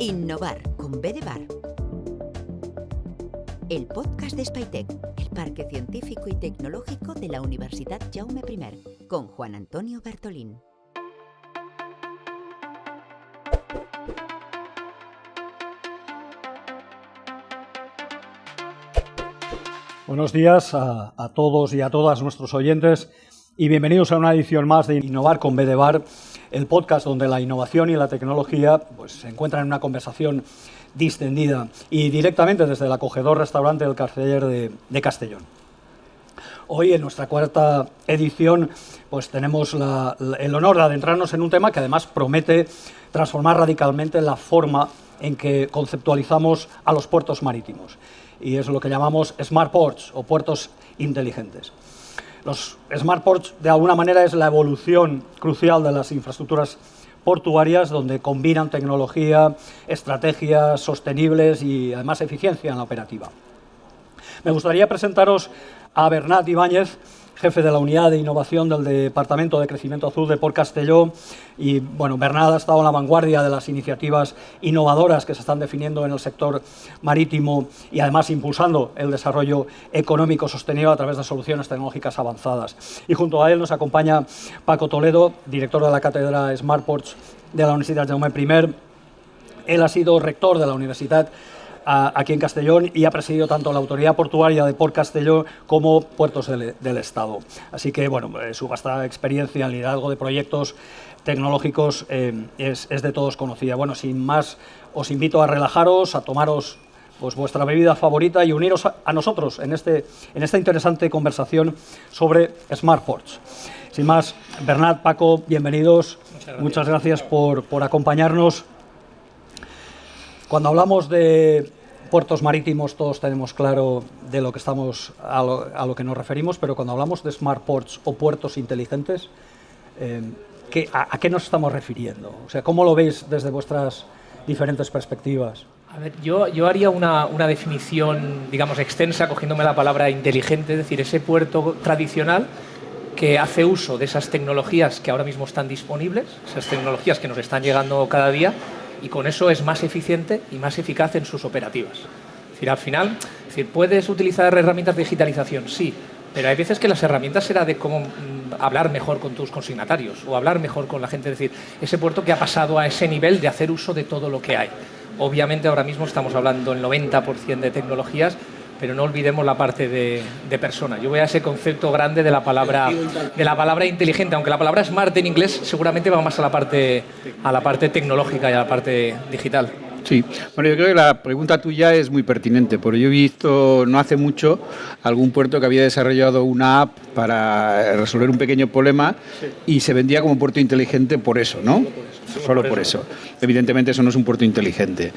Innovar con B de Bar. El podcast de Spitec, el parque científico y tecnológico de la Universidad Jaume I, con Juan Antonio Bertolín. Buenos días a todos y a todas nuestros oyentes y bienvenidos a una edición más de Innovar con B de Bar, el podcast donde la innovación y la tecnología se encuentran en una conversación distendida y directamente desde el acogedor restaurante del Carceller de Castellón. Hoy, en nuestra cuarta edición, tenemos el honor de adentrarnos en un tema que además promete transformar radicalmente la forma en que conceptualizamos a los puertos marítimos. Y es lo que llamamos Smart Ports o puertos inteligentes. Los Smart Ports, de alguna manera, es la evolución crucial de las infraestructuras portuarias, donde combinan tecnología, estrategias sostenibles y, además, eficiencia en la operativa. Me gustaría presentaros a Bernat Ibáñez, jefe de la Unidad de Innovación del Departamento de Crecimiento Azul de Port Castelló. Y, Bernat ha estado en la vanguardia de las iniciativas innovadoras que se están definiendo en el sector marítimo y, además, impulsando el desarrollo económico sostenible a través de soluciones tecnológicas avanzadas. Y junto a él nos acompaña Paco Toledo, director de la Cátedra Smart Ports de la Universidad Jaume I. Él ha sido rector de la universidad aquí en Castellón y ha presidido tanto la Autoridad Portuaria de Port Castelló como Puertos del Estado. Así que, su vasta experiencia en liderazgo de proyectos tecnológicos es de todos conocida. Sin más, os invito a relajaros, a tomaros vuestra bebida favorita y uniros a nosotros en esta interesante conversación sobre Smart Ports. Sin más, Bernat, Paco, bienvenidos. Muchas gracias por acompañarnos. Cuando hablamos de puertos marítimos, todos tenemos claro de lo que a lo que nos referimos, pero cuando hablamos de Smart Ports o puertos inteligentes, ¿a qué nos estamos refiriendo? O sea, ¿cómo lo veis desde vuestras diferentes perspectivas? A ver, yo haría una definición, digamos, extensa, cogiéndome la palabra inteligente, es decir, ese puerto tradicional que hace uso de esas tecnologías que ahora mismo están disponibles, esas tecnologías que nos están llegando cada día, y con eso es más eficiente y más eficaz en sus operativas. Es decir, al final, ¿puedes utilizar herramientas de digitalización? Sí, pero hay veces que las herramientas serán de cómo hablar mejor con tus consignatarios o hablar mejor con la gente. Es decir, ese puerto que ha pasado a ese nivel de hacer uso de todo lo que hay. Obviamente ahora mismo estamos hablando el 90% de tecnologías, pero no olvidemos la parte de persona. Yo voy a ese concepto grande de la palabra inteligente, aunque la palabra smart en inglés seguramente va más a la parte tecnológica y a la parte digital. Sí, yo creo que la pregunta tuya es muy pertinente, porque yo he visto no hace mucho algún puerto que había desarrollado una app para resolver un pequeño problema y se vendía como puerto inteligente por eso, ¿no? Solo por eso. Evidentemente eso no es un puerto inteligente.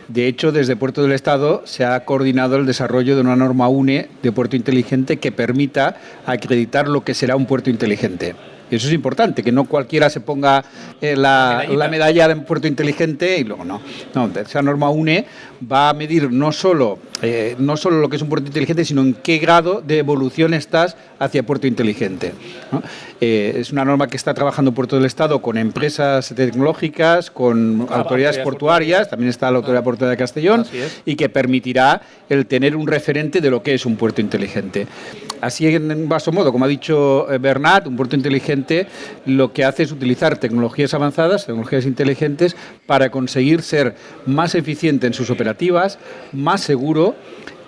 De hecho, desde Puerto del Estado se ha coordinado el desarrollo de una norma UNE de puerto inteligente que permita acreditar lo que será un puerto inteligente. Y eso es importante, que no cualquiera se ponga la medalla de puerto inteligente y luego no. Esa norma UNE va a medir no solo lo que es un puerto inteligente, sino en qué grado de evolución estás hacia puerto inteligente, ¿no? Es una norma que está trabajando Puerto del Estado con empresas tecnológicas, con autoridades portuarias, también está la Autoridad Portuaria de Castellón, y que permitirá el tener un referente de lo que es un puerto inteligente. Así, en vasto modo, como ha dicho Bernat, un puerto inteligente lo que hace es utilizar tecnologías avanzadas, tecnologías inteligentes, para conseguir ser más eficiente en sus operativas, más seguro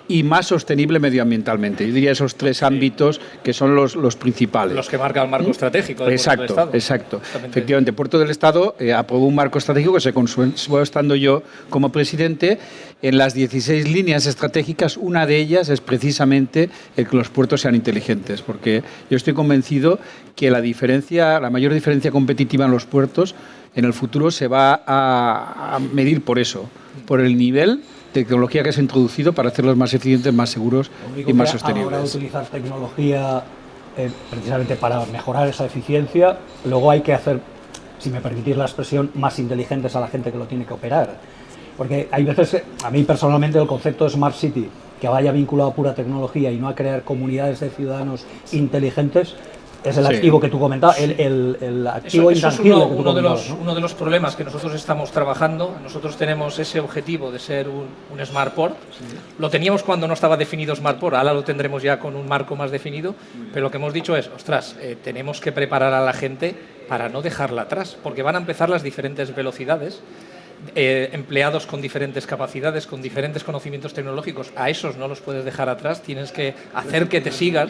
y más sostenible medioambientalmente. Yo diría esos tres ámbitos que son los principales. Los que marcan el marco estratégico del Puerto del Estado. Exacto. Efectivamente, Puerto del Estado aprobó un marco estratégico que se consensuó estando yo como presidente. En las 16 líneas estratégicas, una de ellas es precisamente el que los puertos sean inteligentes, porque yo estoy convencido que la mayor diferencia competitiva en los puertos en el futuro se va a medir por eso, por el nivel de tecnología que se ha introducido para hacerlos más eficientes, más seguros y más sostenibles. A la hora de utilizar tecnología precisamente para mejorar esa eficiencia, luego hay que hacer, si me permitís la expresión, más inteligentes a la gente que lo tiene que operar. Porque hay veces, a mí personalmente, el concepto de Smart City, que vaya vinculado a pura tecnología y no a crear comunidades de ciudadanos inteligentes, es el activo que tú comentabas, el activo eso intangible es que tú comentabas, ¿no? uno de los problemas que nosotros estamos trabajando. Nosotros tenemos ese objetivo de ser un SmartPort. Lo teníamos cuando no estaba definido SmartPort, ahora lo tendremos ya con un marco más definido, pero lo que hemos dicho es, ostras, tenemos que preparar a la gente para no dejarla atrás, porque van a empezar las diferentes velocidades, empleados con diferentes capacidades, con diferentes conocimientos tecnológicos, a esos no los puedes dejar atrás, tienes que hacer que te sigan,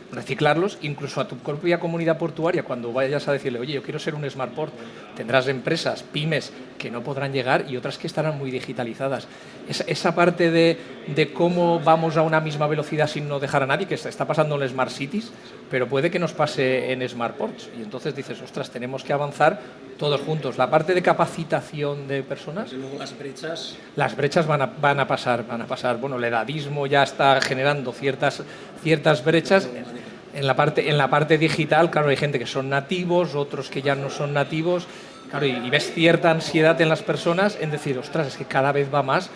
reciclarlos, incluso a tu propia comunidad portuaria. Cuando vayas a decirle, oye, yo quiero ser un SmartPort, tendrás empresas, pymes, que no podrán llegar y otras que estarán muy digitalizadas. Esa parte de cómo vamos a una misma velocidad sin no dejar a nadie, que está pasando en Smart Cities, pero puede que nos pase en SmartPorts. Y entonces dices, ostras, tenemos que avanzar todos juntos. La parte de capacitación de personas... Y luego las brechas... Las brechas van a pasar. Bueno, el edadismo ya está generando ciertas brechas. En la parte digital, claro, hay gente que son nativos, otros que ya no son nativos, claro, y ves cierta ansiedad en las personas en decir, ostras, es que cada vez va más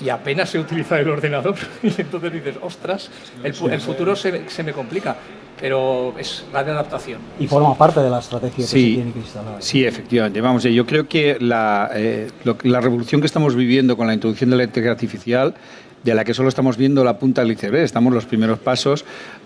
y apenas se utiliza el ordenador. Y entonces dices, ostras, el futuro se me complica, pero va de adaptación. Y forma parte de la estrategia que se tiene que instalar. Sí, efectivamente. Vamos, yo creo que la revolución que estamos viviendo con la introducción de la inteligencia artificial, de la que solo estamos viendo la punta del iceberg, estamos los primeros pasos,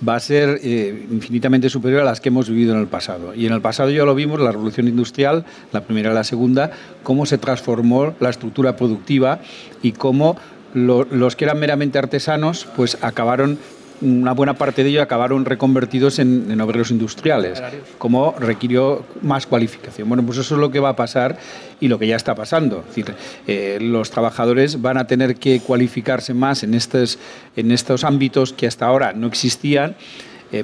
va a ser infinitamente superior a las que hemos vivido en el pasado. Y en el pasado ya lo vimos, la revolución industrial, la primera y la segunda, cómo se transformó la estructura productiva y cómo los que eran meramente artesanos, pues acabaron, una buena parte de ellos acabaron reconvertidos en obreros industriales, como requirió más cualificación. Bueno, pues eso es lo que va a pasar y lo que ya está pasando. Es decir, los trabajadores van a tener que cualificarse más en estos ámbitos que hasta ahora no existían.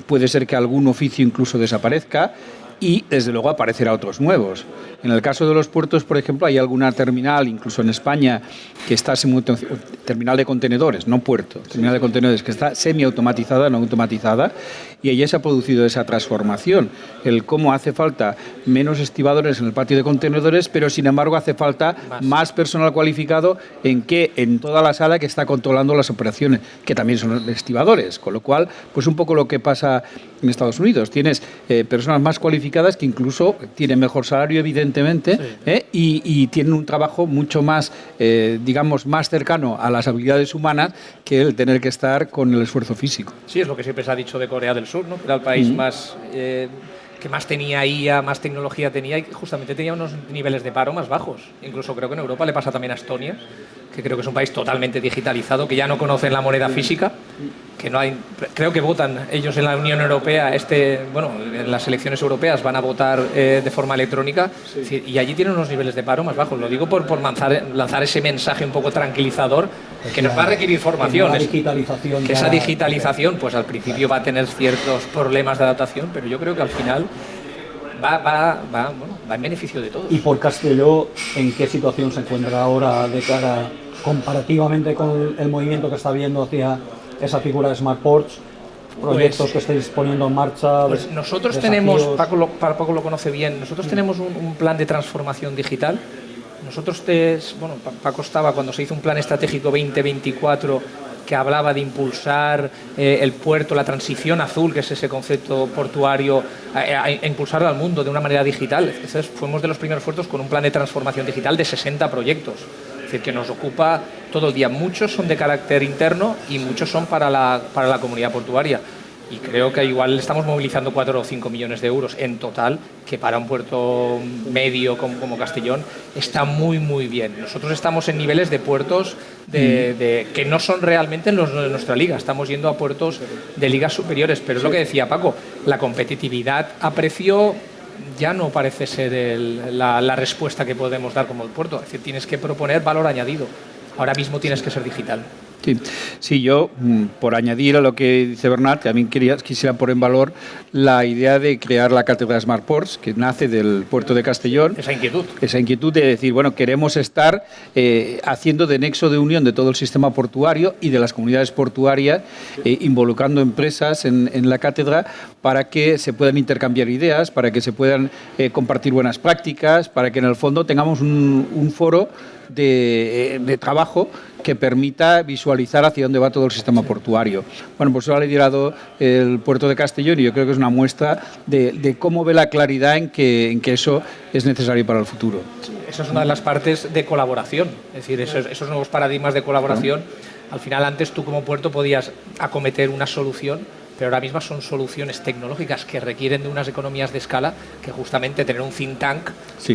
Puede ser que algún oficio incluso desaparezca y, desde luego, aparecerá otros nuevos. En el caso de los puertos, por ejemplo, hay alguna terminal, incluso en España, que está terminal de contenedores, no puerto, terminal de contenedores, que está semiautomatizada, no automatizada, y allí se ha producido esa transformación. El cómo hace falta menos estibadores en el patio de contenedores, pero sin embargo hace falta más personal cualificado en toda la sala que está controlando las operaciones, que también son estibadores, con lo cual, pues un poco lo que pasa en Estados Unidos. Tienes personas más cualificadas que incluso tienen mejor salario, evidentemente, y tienen un trabajo mucho más, digamos, más cercano a las habilidades humanas que el tener que estar con el esfuerzo físico. Sí, es lo que siempre se ha dicho de Corea del Sur, ¿no? Que era el país que más tenía IA, más tecnología tenía y justamente tenía unos niveles de paro más bajos. Incluso creo que en Europa le pasa también a Estonia, que creo que es un país totalmente digitalizado, que ya no conocen la moneda física, que no hay, creo que votan ellos en la Unión Europea, en las elecciones europeas van a votar de forma electrónica, y allí tienen unos niveles de paro más bajos. Lo digo por lanzar ese mensaje un poco tranquilizador, que nos va a requir formación. Esa digitalización, pues al principio va a tener ciertos problemas de adaptación, pero yo creo que al final va en beneficio de todos. ¿Y por Castelló en qué situación se encuentra ahora de cara, comparativamente con el movimiento que está viendo hacia esa figura de SmartPorts? Proyectos que estáis poniendo en marcha. Pues nosotros tenemos, Paco lo conoce bien, nosotros tenemos un plan de transformación digital. Nosotros, Paco estaba cuando se hizo un plan estratégico 2024 que hablaba de impulsar el puerto, la transición azul, que es ese concepto portuario, a impulsarlo al mundo de una manera digital. Entonces, fuimos de los primeros puertos con un plan de transformación digital de 60 proyectos. Es decir, que nos ocupa todo el día. Muchos son de carácter interno y muchos son para la comunidad portuaria. Y creo que igual estamos movilizando 4 o 5 millones de euros en total, que para un puerto medio como Castellón está muy, muy bien. Nosotros estamos en niveles de puertos que no son realmente los de nuestra liga. Estamos yendo a puertos de ligas superiores. Pero es lo que decía Paco, la competitividad a precio ya no parece ser la respuesta que podemos dar como el puerto. Es decir, tienes que proponer valor añadido. Ahora mismo tienes que ser digital. Sí, yo, por añadir a lo que dice Bernat, también quisiera poner en valor la idea de crear la cátedra SmartPorts, que nace del puerto de Castellón. Esa inquietud de decir, bueno, queremos estar haciendo de nexo de unión de todo el sistema portuario y de las comunidades portuarias, involucrando empresas en la cátedra para que se puedan intercambiar ideas, para que se puedan compartir buenas prácticas, para que en el fondo tengamos un foro de trabajo que permita visualizar hacia dónde va todo el sistema portuario. Bueno, pues eso ha liderado el puerto de Castellón y yo creo que es una muestra de cómo ve la claridad en que eso es necesario para el futuro. Esa es una de las partes de colaboración, es decir, esos nuevos paradigmas de colaboración. Al final, antes tú como puerto podías acometer una solución, pero ahora mismo son soluciones tecnológicas que requieren de unas economías de escala que justamente tener un think tank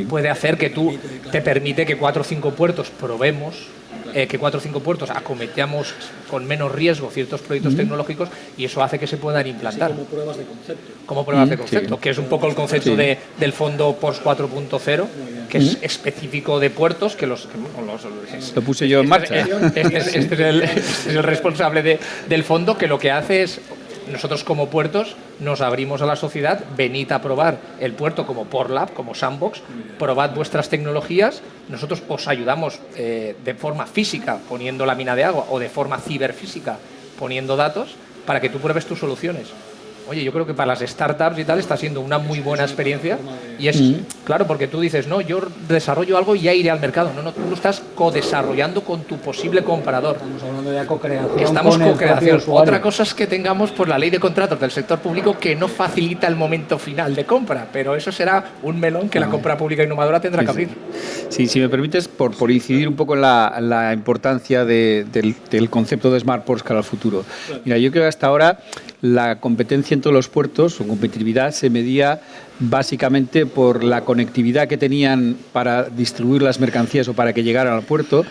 puede hacer que tú te permite que 4 o 5 puertos probemos, que 4 o 5 puertos acometamos con menos riesgo ciertos proyectos tecnológicos y eso hace que se puedan implantar. Como pruebas de concepto. Como pruebas de concepto, que es un poco el concepto del fondo PORS 4.0 que es específico de puertos, que lo puse yo en marcha. Este es el responsable del fondo, que lo que hace es, nosotros como puertos nos abrimos a la sociedad, venid a probar el puerto como PortLab, como Sandbox, probad vuestras tecnologías, nosotros os ayudamos de forma física poniendo lámina de agua o de forma ciberfísica poniendo datos para que tú pruebes tus soluciones. Oye, yo creo que para las startups y tal está siendo una muy buena experiencia y es, claro, porque tú dices, no, yo desarrollo algo y ya iré al mercado. No, tú lo estás co-desarrollando con tu posible comprador. Estamos hablando de co-creación. Estamos co-creación. Otra cosa es que tengamos por la ley de contratos del sector público que no facilita el momento final de compra, pero eso será un melón que la compra pública innovadora tendrá que abrir. Sí, si me permites, por incidir un poco en la importancia del concepto de Smart Ports cara al futuro. Mira, yo creo que hasta ahora la competencia en todos los puertos, su competitividad, se medía básicamente por la conectividad que tenían para distribuir las mercancías o para que llegaran al puerto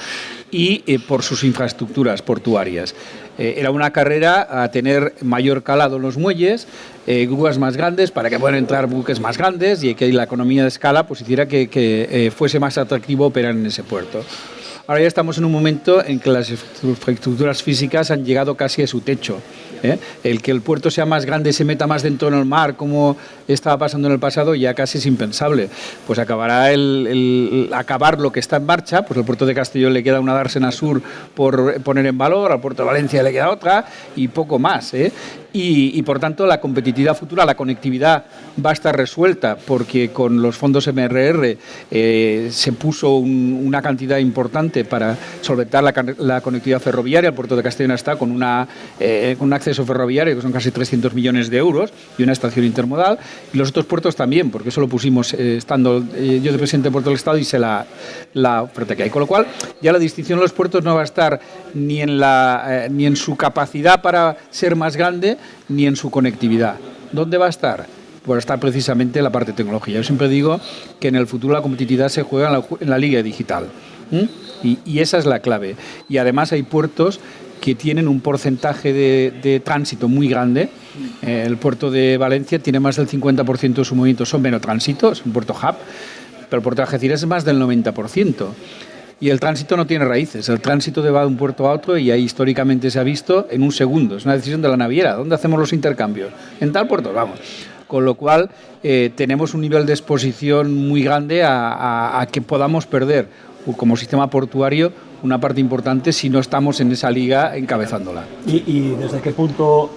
y por sus infraestructuras portuarias. Era una carrera a tener mayor calado en los muelles, grúas más grandes para que puedan entrar buques más grandes y que la economía de escala pues hiciera que fuese más atractivo operar en ese puerto. Ahora ya estamos en un momento en que las infraestructuras físicas han llegado casi a su techo. El que el puerto sea más grande, se meta más dentro en el mar, como estaba pasando en el pasado, ya casi es impensable. Pues acabará acabar lo que está en marcha, pues al puerto de Castellón le queda una dársena sur por poner en valor, al puerto de Valencia le queda otra y poco más. Y por tanto la competitividad futura, la conectividad va a estar resuelta porque con los fondos MRR se puso una cantidad importante para solventar la conectividad ferroviaria. El puerto de Castellón está con un acceso ferroviario que son casi 300 millones de euros y una estación intermodal, y los otros puertos también, porque eso lo pusimos estando yo de presidente de Puerto del Estado y sé la oferta que hay, con lo cual ya la distinción de los puertos no va a estar ni en su capacidad para ser más grande ni en su conectividad. ¿Dónde va a estar? Pues está precisamente en la parte tecnológica. Yo siempre digo que en el futuro la competitividad se juega en la liga digital. Y esa es la clave. Y además hay puertos que tienen un porcentaje de tránsito muy grande. El puerto de Valencia tiene más del 50% de su movimiento son menotransitos, un puerto hub, pero el puerto de Algeciras es más del 90%. Y el tránsito no tiene raíces, el tránsito va de un puerto a otro y ahí históricamente se ha visto en un segundo. Es una decisión de la naviera. ¿Dónde hacemos los intercambios? En tal puerto, vamos. Con lo cual tenemos un nivel de exposición muy grande a que podamos perder como sistema portuario una parte importante si no estamos en esa liga encabezándola. ¿Y desde qué punto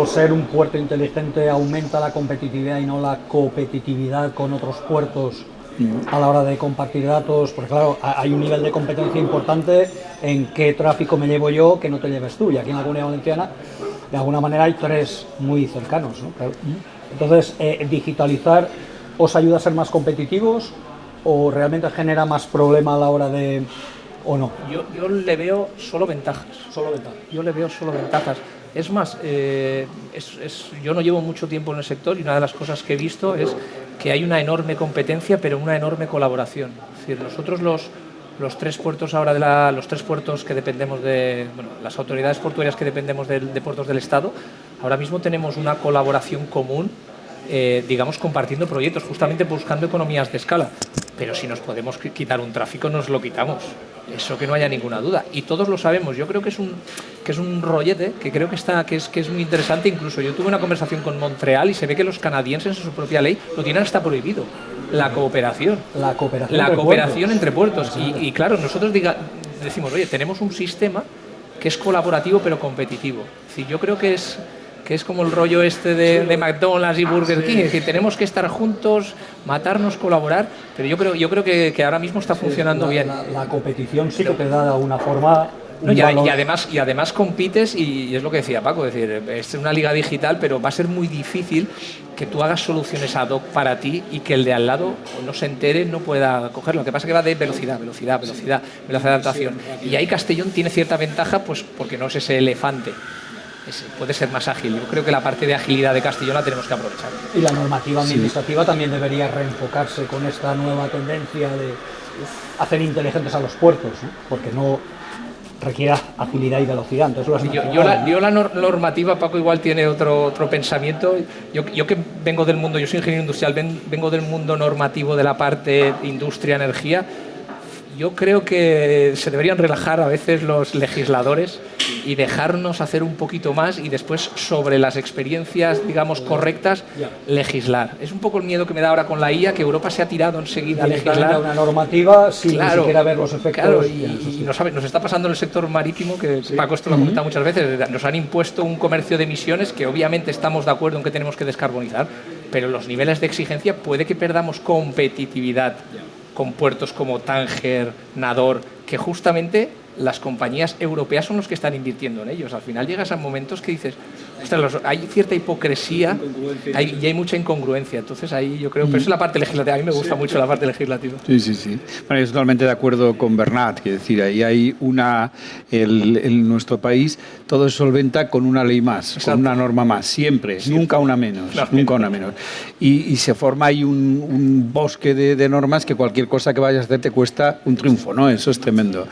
ser un puerto inteligente aumenta la competitividad y no la competitividad con otros puertos a la hora de compartir datos? Porque claro, hay un nivel de competencia importante en qué tráfico me llevo yo que no te lleves tú, y aquí en la Comunidad Valenciana de alguna manera hay tres muy cercanos, ¿no? Entonces, digitalizar os ayuda a ser más competitivos o realmente genera más problema a la hora de... ¿o no? Yo le veo solo ventajas. Yo le veo solo ventajas. Es más, yo no llevo mucho tiempo en el sector y una de las cosas que he visto es que hay una enorme competencia, pero una enorme colaboración. Es decir, nosotros los tres puertos ahora los tres puertos que dependemos las autoridades portuarias que dependemos de puertos del Estado, ahora mismo tenemos una colaboración común, digamos, compartiendo proyectos, justamente buscando economías de escala. Pero si nos podemos quitar un tráfico, nos lo quitamos. Eso que no haya ninguna duda. Y todos lo sabemos. Yo creo que es un rollete que creo que es muy interesante. Incluso yo tuve una conversación con Montreal y se ve que los canadienses en su propia ley lo tienen hasta prohibido. La cooperación. La cooperación entre puertos. Y claro, nosotros decimos, oye, tenemos un sistema que es colaborativo pero competitivo. Es decir, yo creo que que es como el rollo este de McDonald's y Burger King, es decir, tenemos que estar juntos, matarnos, colaborar, pero yo creo que ahora mismo está funcionando bien. La competición sí que te da de alguna forma... No, y además compites, y es lo que decía Paco, es decir, es una liga digital, pero va a ser muy difícil que tú hagas soluciones ad hoc para ti y que el de al lado no se entere, no pueda cogerlo. Lo que pasa es que va de velocidad de adaptación. Y ahí Castellón tiene cierta ventaja, pues porque no es ese elefante. Puede ser más ágil. Yo creo que la parte de agilidad de Castellón la tenemos que aprovechar. Y la normativa administrativa también debería reenfocarse con esta nueva tendencia de hacer inteligentes a los puertos, ¿no? Porque no requiere agilidad y velocidad. Entonces, yo la normativa, Paco igual tiene otro pensamiento. Yo que vengo del mundo, yo soy ingeniero industrial, vengo del mundo normativo de la parte industria, energía. Yo creo que se deberían relajar a veces los legisladores y dejarnos hacer un poquito más y después sobre las experiencias, digamos, correctas, legislar. Es un poco el miedo que me da ahora con la IA, que Europa se ha tirado enseguida a legislar. Una normativa sin ni siquiera ver los efectos. Claro, y nos está pasando en el sector marítimo, que Paco esto lo ha comentado muchas veces, nos han impuesto un comercio de emisiones que obviamente estamos de acuerdo en que tenemos que descarbonizar, pero los niveles de exigencia puede que perdamos competitividad con puertos como Tánger, Nador, que justamente las compañías europeas son los que están invirtiendo en ellos. Al final llegas a momentos que dices, ostras, hay cierta hipocresía y hay mucha incongruencia. Entonces ahí yo creo, pero eso es la parte legislativa. A mí me gusta mucho la parte legislativa. Sí. Bueno, yo estoy totalmente de acuerdo con Bernat, que es decir, ahí hay en nuestro país todo se solventa con una ley más, Exacto. Con una norma más, siempre, nunca una menos, nunca una menos. Y se forma ahí un bosque de normas que cualquier cosa que vayas a hacer te cuesta un triunfo, ¿no? Eso es tremendo.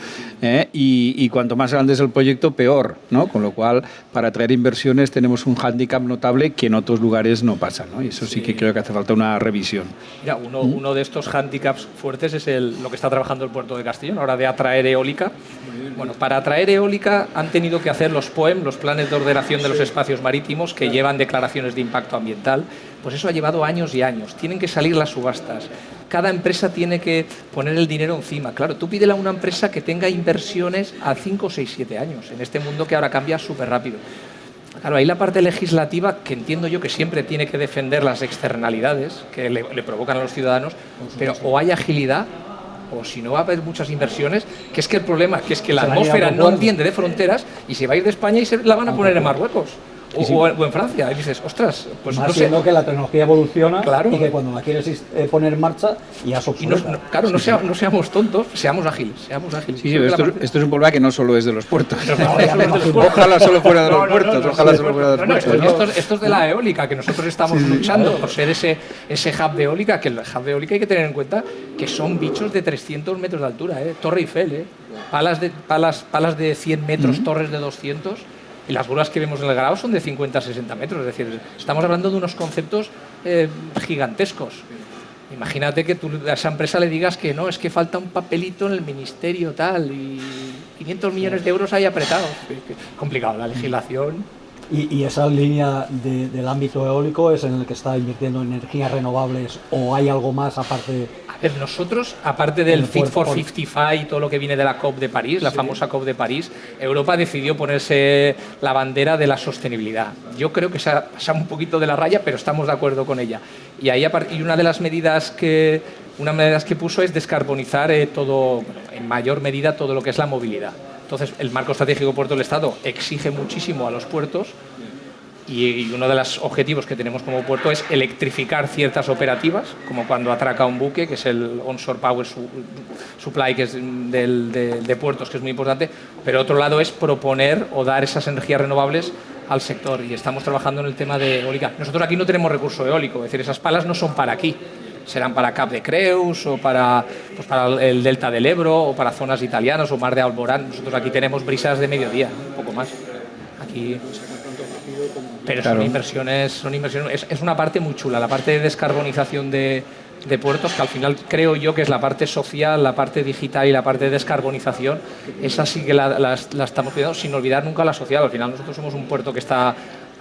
Y cuanto más grande es el proyecto, peor, ¿no? Con lo cual, para atraer inversiones tenemos un hándicap notable que en otros lugares no pasa, ¿no? Y eso sí que creo que hace falta una revisión. Mira, uno de estos hándicaps fuertes es lo que está trabajando el puerto de Castellón, ahora de atraer eólica. Bueno, para atraer eólica han tenido que hacer los POEM, los planes de ordenación de los espacios marítimos, que llevan declaraciones de impacto ambiental. Pues eso ha llevado años y años. Tienen que salir las subastas. Cada empresa tiene que poner el dinero encima. Claro, tú pídele a una empresa que tenga inversiones a 5, 6, 7 años, en este mundo que ahora cambia súper rápido. Claro, ahí la parte legislativa, que entiendo yo que siempre tiene que defender las externalidades que le provocan a los ciudadanos, pero o hay agilidad, o si no va a haber muchas inversiones, que es que el problema que es que la atmósfera no entiende de fronteras y se va a ir de España y se la van a poner en Marruecos. O en Francia, y dices, ostras, pues más no sé. Siendo que la tecnología evoluciona, claro. Y que cuando la quieres poner en marcha ya es obsoleta. No seamos tontos, seamos ágiles. Sí, pero esto es un problema que no solo es de los puertos. Ojalá solo fuera de los puertos. Ojalá solo fuera de los puertos. Esto es de la eólica, que nosotros estamos luchando por ser ese hub de eólica, que el hub de eólica hay que tener en cuenta que son bichos de 300 metros de altura, Torre Eiffel, palas de 100 metros, torres de 200. Y las bolas que vemos en el Grao son de 50 a 60 metros, es decir, estamos hablando de unos conceptos gigantescos. Imagínate que tú a esa empresa le digas que no, es que falta un papelito en el ministerio tal y 500 millones de euros ahí apretados. Complicado, la legislación. ¿Y esa línea del ámbito eólico es en el que está invirtiendo en energías renovables o hay algo más aparte? A ver, nosotros, aparte del Fit for 55 y todo lo que viene de la COP de París, la famosa COP de París, Europa decidió ponerse la bandera de la sostenibilidad. Yo creo que se ha pasado un poquito de la raya, pero estamos de acuerdo con ella. Y ahí una de las medidas que puso es descarbonizar todo, en mayor medida, todo lo que es la movilidad. Entonces, el marco estratégico Puerto del Estado exige muchísimo a los puertos y uno de los objetivos que tenemos como puerto es electrificar ciertas operativas, como cuando atraca un buque, que es el onshore power supply, que es de puertos, que es muy importante, pero otro lado es proponer o dar esas energías renovables al sector y estamos trabajando en el tema de eólica. Nosotros aquí no tenemos recurso eólico, es decir, esas palas no son para aquí. Serán para Cap de Creus o para el Delta del Ebro o para zonas italianas o Mar de Alborán. Nosotros aquí tenemos brisas de mediodía, un poco más. Aquí, pero claro. son inversiones. Es una parte muy chula, la parte de descarbonización de puertos, que al final creo yo que es la parte social, la parte digital y la parte de descarbonización. Esa sí que la estamos cuidando, sin olvidar nunca la social. Al final nosotros somos un puerto que está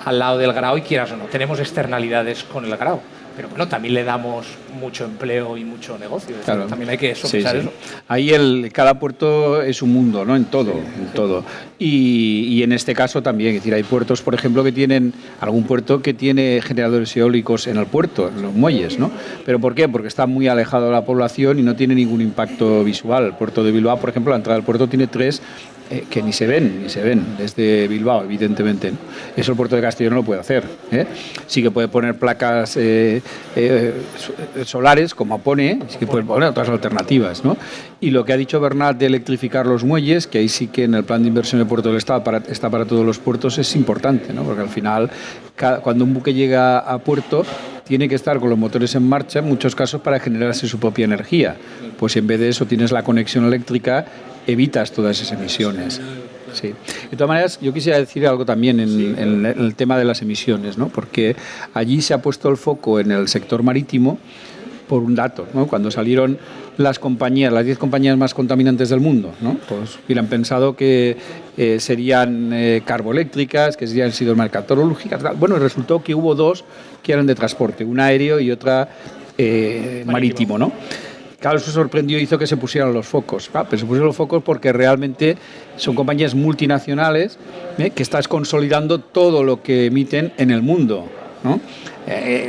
al lado del Grao y quieras o no, tenemos externalidades con el Grao. pero bueno, también le damos mucho empleo y mucho negocio. Es decir, Claro. también hay que sopesar eso. Ahí cada puerto es un mundo, ¿no? En todo, todo. Y en este caso también, es decir, hay puertos, por ejemplo, que tienen, algún puerto que tiene generadores eólicos en el puerto, en los muelles, ¿no? ¿Pero por qué? Porque está muy alejado de la población y no tiene ningún impacto visual. El puerto de Bilbao, por ejemplo, la entrada del puerto tiene 3 que ni se ven desde Bilbao, evidentemente, ¿no? Eso el puerto de Castellón no lo puede hacer, ¿eh? Sí que puede poner placas solares, como pone, sí que puede poner otras alternativas, ¿no? Y lo que ha dicho Bernat de electrificar los muelles, que ahí sí que en el plan de inversión del puerto del Estado está para todos los puertos, es importante, ¿no? Porque al final, cuando un buque llega a puerto, tiene que estar con los motores en marcha en muchos casos para generarse su propia energía. Pues en vez de eso tienes la conexión eléctrica, evitas todas esas emisiones. Sí. De todas maneras, yo quisiera decir algo también en el tema de las emisiones, ¿no? Porque allí se ha puesto el foco en el sector marítimo por un dato, ¿no? Cuando salieron las 10 compañías más contaminantes del mundo, ¿no? Pues hubieran pensado que serían carboeléctricas, que serían sido mercatológicas. Bueno, resultó que hubo 2 que eran de transporte, una aéreo y otra marítimo, ¿no? Claro, eso sorprendió y hizo que se pusieran los focos. Pero se pusieron los focos porque realmente son compañías multinacionales que estás consolidando todo lo que emiten en el mundo, ¿no?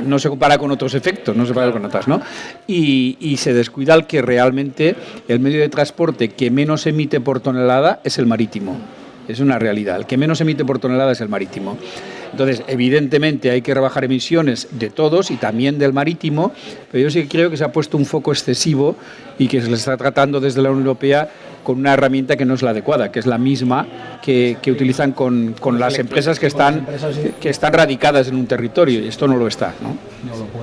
No se compara con otros efectos, no se compara con otras, ¿no? Y se descuida el que realmente el medio de transporte que menos emite por tonelada es el marítimo. Es una realidad. El que menos emite por tonelada es el marítimo. Entonces, evidentemente hay que rebajar emisiones de todos y también del marítimo, pero yo sí creo que se ha puesto un foco excesivo y que se le está tratando desde la Unión Europea con una herramienta que no es la adecuada, que es la misma que utilizan con las empresas que están radicadas en un territorio, y esto no lo está, ¿no?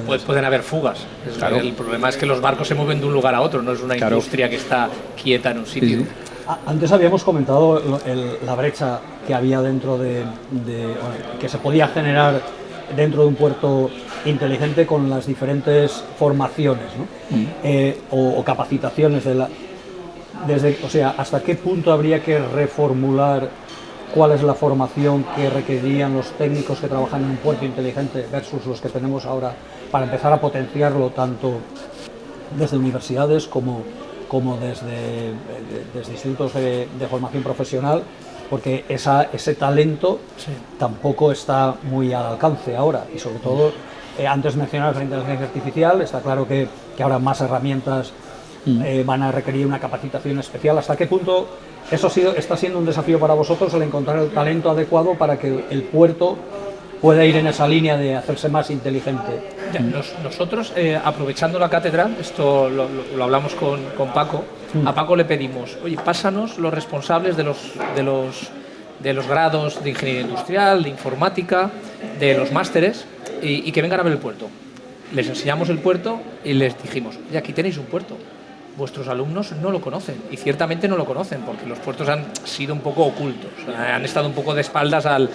Pues pueden haber fugas. Claro. El problema es que los barcos se mueven de un lugar a otro, no es una industria que está quieta en un sitio. Sí. Antes habíamos comentado la brecha que había dentro que se podía generar dentro de un puerto inteligente con las diferentes formaciones, ¿no? O capacitaciones o sea, hasta qué punto habría que reformular cuál es la formación que requerirían los técnicos que trabajan en un puerto inteligente versus los que tenemos ahora para empezar a potenciarlo tanto desde universidades como desde institutos de formación profesional, porque ese talento tampoco está muy al alcance ahora, y sobre todo, antes mencionabas la inteligencia artificial, está claro que ahora más herramientas van a requerir una capacitación especial. ¿Hasta qué punto eso está siendo un desafío para vosotros, el encontrar el talento adecuado para que el puerto pueda ir en esa línea de hacerse más inteligente? Nosotros, aprovechando la cátedra, esto lo hablamos con Paco, a Paco le pedimos, oye, pásanos los responsables de los grados de ingeniería industrial, de informática, de los másteres, y que vengan a ver el puerto. Les enseñamos el puerto y les dijimos, oye, aquí tenéis un puerto. Vuestros alumnos no lo conocen, y ciertamente no lo conocen, porque los puertos han sido un poco ocultos, han estado un poco de espaldas al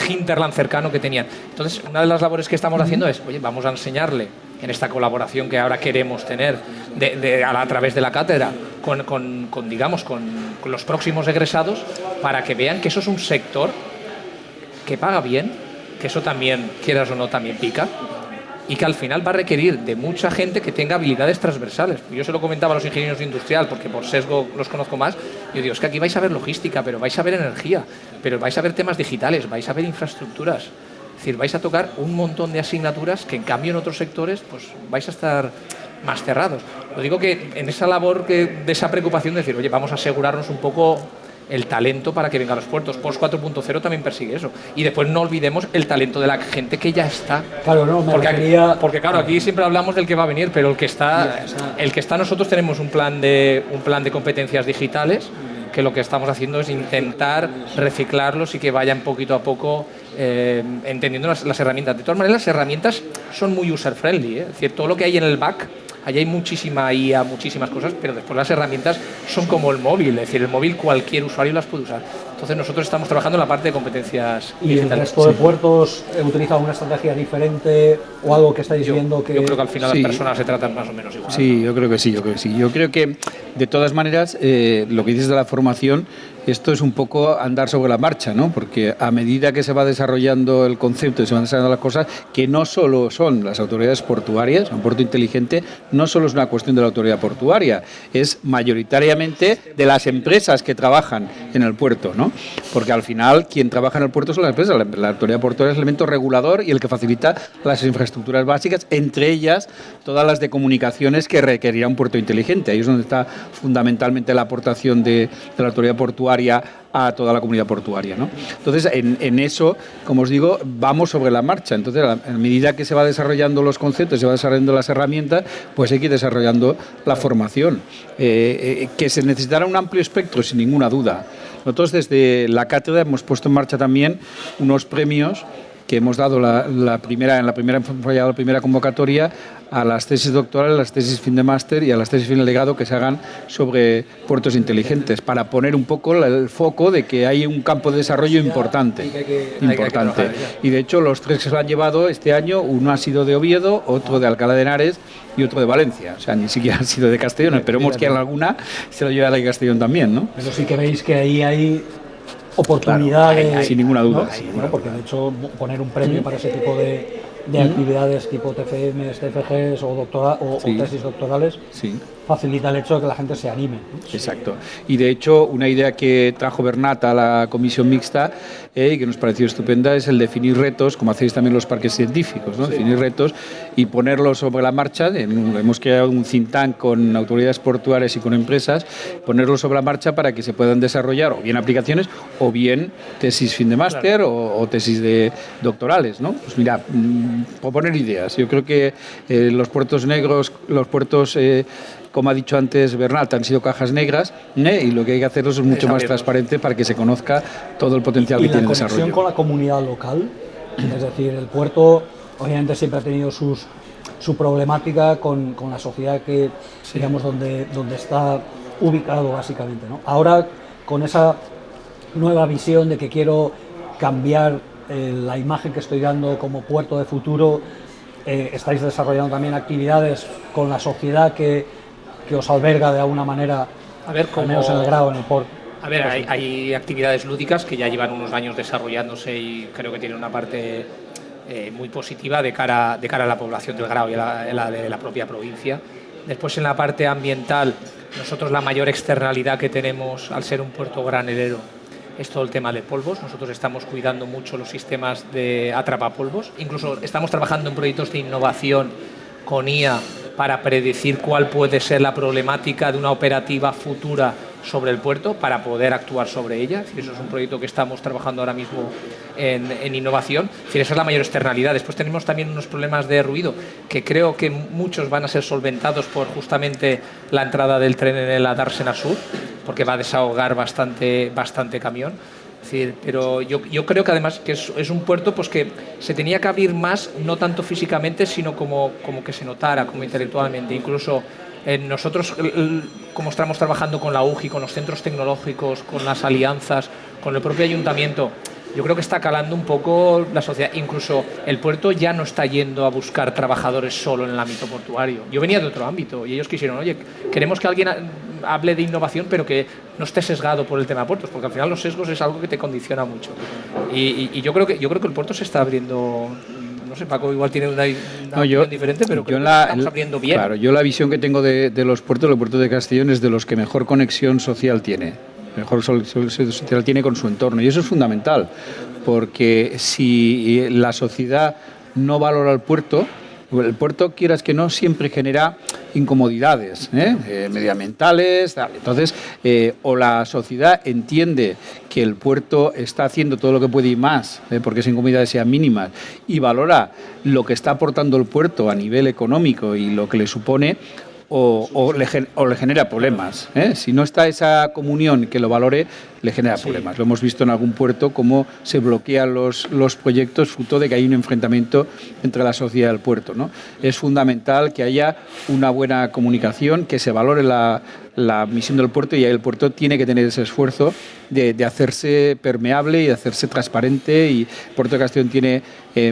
hinterland cercano que tenían. Entonces, una de las labores que estamos haciendo es, oye, vamos a enseñarle en esta colaboración que ahora queremos tener a través de la cátedra con los próximos egresados, para que vean que eso es un sector que paga bien, que eso también, quieras o no, también pica, y que al final va a requerir de mucha gente que tenga habilidades transversales. Yo se lo comentaba a los ingenieros industrial, porque por sesgo los conozco más. Yo digo, es que aquí vais a ver logística, pero vais a ver energía, pero vais a ver temas digitales, vais a ver infraestructuras. Es decir, vais a tocar un montón de asignaturas que en cambio en otros sectores pues vais a estar más cerrados. Lo digo que en esa labor de esa preocupación de decir, oye, vamos a asegurarnos un poco el talento para que venga a los puertos. Post 4.0 también persigue eso. Y después no olvidemos el talento de la gente que ya está. Claro, no, porque claro, aquí siempre hablamos del que va a venir, pero el que está nosotros tenemos un plan de competencias digitales, que lo que estamos haciendo es intentar reciclarlos y que vayan poquito a poco entendiendo las herramientas. De todas maneras, las herramientas son muy user-friendly, Es decir, todo lo que hay en el back, allí hay muchísima IA, muchísimas cosas, pero después las herramientas son como el móvil, es decir, el móvil cualquier usuario las puede usar. Entonces nosotros estamos trabajando en la parte de competencias digitales. ¿Y el resto de puertos utiliza una estrategia diferente o algo que estáis viendo que...? Yo creo que al final las personas se tratan más o menos igual. Sí, yo creo que sí. Yo creo que, de todas maneras, lo que dices de la formación, esto es un poco andar sobre la marcha, ¿no? Porque a medida que se va desarrollando el concepto y se van desarrollando las cosas, que no solo son las autoridades portuarias, un puerto inteligente no solo es una cuestión de la autoridad portuaria, es mayoritariamente de las empresas que trabajan en el puerto, ¿no? Porque al final quien trabaja en el puerto son las empresas, la autoridad portuaria es el elemento regulador y el que facilita las infraestructuras básicas, entre ellas todas las de comunicaciones que requerirá un puerto inteligente. Ahí es donde está fundamentalmente la aportación de la autoridad portuaria a toda la comunidad portuaria, ¿no? Entonces, en eso, como os digo, vamos sobre la marcha. Entonces, a medida que se va desarrollando los conceptos, se va desarrollando las herramientas, pues hay que ir desarrollando la formación. Que se necesitará un amplio espectro, sin ninguna duda. Nosotros desde la cátedra hemos puesto en marcha también unos premios que hemos dado en la primera convocatoria a las tesis doctorales, las tesis fin de máster y a las tesis fin de legado que se hagan sobre puertos inteligentes, para poner un poco el foco de que hay un campo de desarrollo importante. Y de hecho los 3 que se lo han llevado este año, uno ha sido de Oviedo, otro de Alcalá de Henares y otro de Valencia. O sea, ni siquiera ha sido de Castellón. Esperemos que en alguna se lo lleve a la de Castellón también, ¿no? Pero sí que veis que ahí hay oportunidades, claro, sin ninguna duda, ¿no? sin ninguna duda. Porque de hecho poner un premio para ese tipo de actividades tipo TFMs, TFGs o tesis doctorales facilita el hecho de que la gente se anime, ¿no? Exacto. Y de hecho, una idea que trajo Bernat a la comisión mixta y que nos pareció estupenda es el definir retos, como hacéis también los parques científicos, ¿no? Definir retos y ponerlos sobre la marcha. Hemos creado un think tank con autoridades portuarias y con empresas, ponerlos sobre la marcha para que se puedan desarrollar o bien aplicaciones o bien tesis fin de máster o tesis de doctorales, ¿no? Pues mira, proponer ideas. Yo creo que los puertos negros, los puertos como ha dicho antes Bernat, han sido cajas negras, y lo que hay que hacer es mucho más transparente para que se conozca todo el potencial que tiene el desarrollo. Y la conexión con la comunidad local, es decir, el puerto obviamente siempre ha tenido su problemática con la sociedad que, digamos, donde está ubicado básicamente, ¿no? Ahora, con esa nueva visión de que quiero cambiar la imagen que estoy dando como puerto de futuro, estáis desarrollando también actividades con la sociedad que os alberga de alguna manera, al menos en el grado, en el port. A ver, hay actividades lúdicas que ya llevan unos años desarrollándose y creo que tienen una parte muy positiva de cara a la población del Grao y a la de la propia provincia. Después, en la parte ambiental, nosotros la mayor externalidad que tenemos al ser un puerto granelero es todo el tema de polvos. Nosotros estamos cuidando mucho los sistemas de atrapapolvos. Incluso estamos trabajando en proyectos de innovación con IA para predecir cuál puede ser la problemática de una operativa futura sobre el puerto para poder actuar sobre ella. Es decir, eso es un proyecto que estamos trabajando ahora mismo en innovación. Es decir, esa es la mayor externalidad. Después tenemos también unos problemas de ruido que creo que muchos van a ser solventados por justamente la entrada del tren en la Dársena Sur, porque va a desahogar bastante camión. Es decir, pero yo creo que además que es un puerto pues que se tenía que abrir más, no tanto físicamente, sino como que se notara, como intelectualmente. Incluso nosotros, como estamos trabajando con la UGI, con los centros tecnológicos, con las alianzas, con el propio ayuntamiento, yo creo que está calando un poco la sociedad. Incluso el puerto ya no está yendo a buscar trabajadores solo en el ámbito portuario. Yo venía de otro ámbito y ellos quisieron, oye, queremos que alguien hable de innovación, pero que no esté sesgado por el tema de puertos, porque al final los sesgos es algo que te condiciona mucho. Y yo creo que el puerto se está abriendo. No sé, Paco igual tiene una opinión diferente, pero creo que estamos abriendo bien. Claro, yo la visión que tengo de los puertos, el puerto de Castellón es de los que mejor conexión social tiene. Mejor social tiene con su entorno. Y eso es fundamental, porque si la sociedad no valora el puerto, quieras que no, siempre genera incomodidades medioambientales. Entonces, o la sociedad entiende que el puerto está haciendo todo lo que puede y más, porque esas incomodidades sean mínimas, y valora lo que está aportando el puerto a nivel económico y lo que le supone, o le genera problemas. Si no está esa comunión que lo valore, le genera problemas. Lo hemos visto en algún puerto, cómo se bloquean los proyectos fruto de que hay un enfrentamiento entre la sociedad y el puerto, ¿no? Es fundamental que haya una buena comunicación, que se valore la misión del puerto, y el puerto tiene que tener ese esfuerzo de hacerse permeable y de hacerse transparente. Y Puerto de Castellón tiene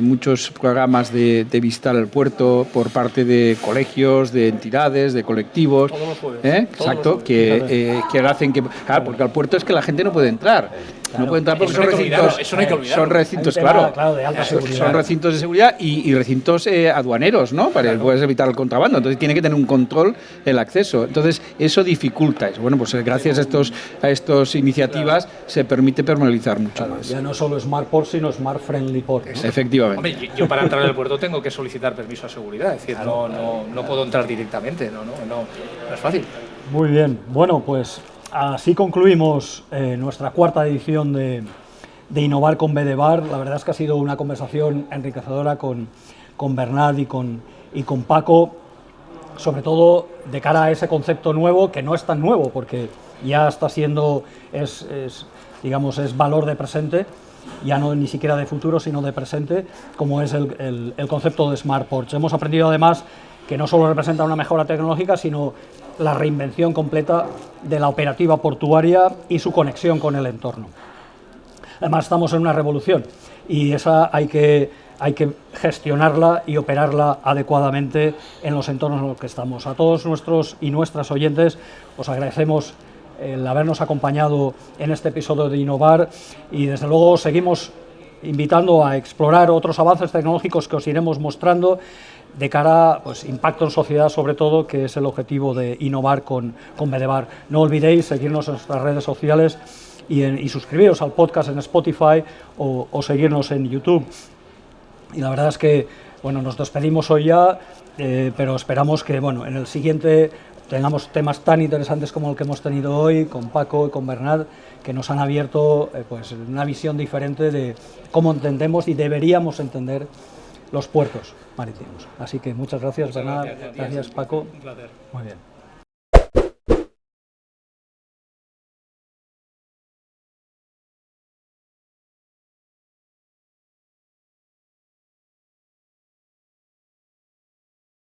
muchos programas de visitar el puerto por parte de colegios, de entidades, de colectivos. Todos los jueves. Exacto, que hacen que... Claro, porque al puerto es que la gente gente no puede entrar. Claro. No puede entrar porque Eso no hay que olvidarlo, eso no hay que olvidarlo. son recintos, Hay un tema, claro. de alta seguridad. Son recintos de seguridad y recintos aduaneros, ¿no? Para que puedas evitar el contrabando. Entonces tiene que tener un control el acceso. Entonces eso dificulta eso. Bueno, pues gracias a estas iniciativas se permite personalizar mucho más. Ya no solo Smart Port, sino Smart Friendly Port, ¿no? Efectivamente. Hombre, yo para entrar en el puerto tengo que solicitar permiso a seguridad, es decir, no puedo entrar directamente, no es fácil. Muy bien. Bueno, pues así concluimos nuestra cuarta edición de Innovar con BDVAR. La verdad es que ha sido una conversación enriquecedora con Bernat y con Paco, sobre todo de cara a ese concepto nuevo, que no es tan nuevo, porque ya está siendo, digamos, es valor de presente, ya no ni siquiera de futuro, sino de presente, como es el concepto de Smart Ports. Hemos aprendido además que no solo representa una mejora tecnológica, sino la reinvención completa de la operativa portuaria y su conexión con el entorno. Además, estamos en una revolución y esa hay que gestionarla y operarla adecuadamente en los entornos en los que estamos. A todos nuestros y nuestras oyentes os agradecemos el habernos acompañado en este episodio de Innovar y desde luego seguimos invitando a explorar otros avances tecnológicos que os iremos mostrando de cara a impacto en sociedad, sobre todo, que es el objetivo de Innovar con BDVAR. No olvidéis seguirnos en nuestras redes sociales y suscribiros al podcast en Spotify o seguirnos en YouTube. Y la verdad es que nos despedimos hoy ya, pero esperamos que en el siguiente tengamos temas tan interesantes como el que hemos tenido hoy con Paco y con Bernat, que nos han abierto una visión diferente de cómo entendemos y deberíamos entender los puertos marítimos. Así que muchas gracias, Bernat. Gracias, Paco. Un placer. Muy bien.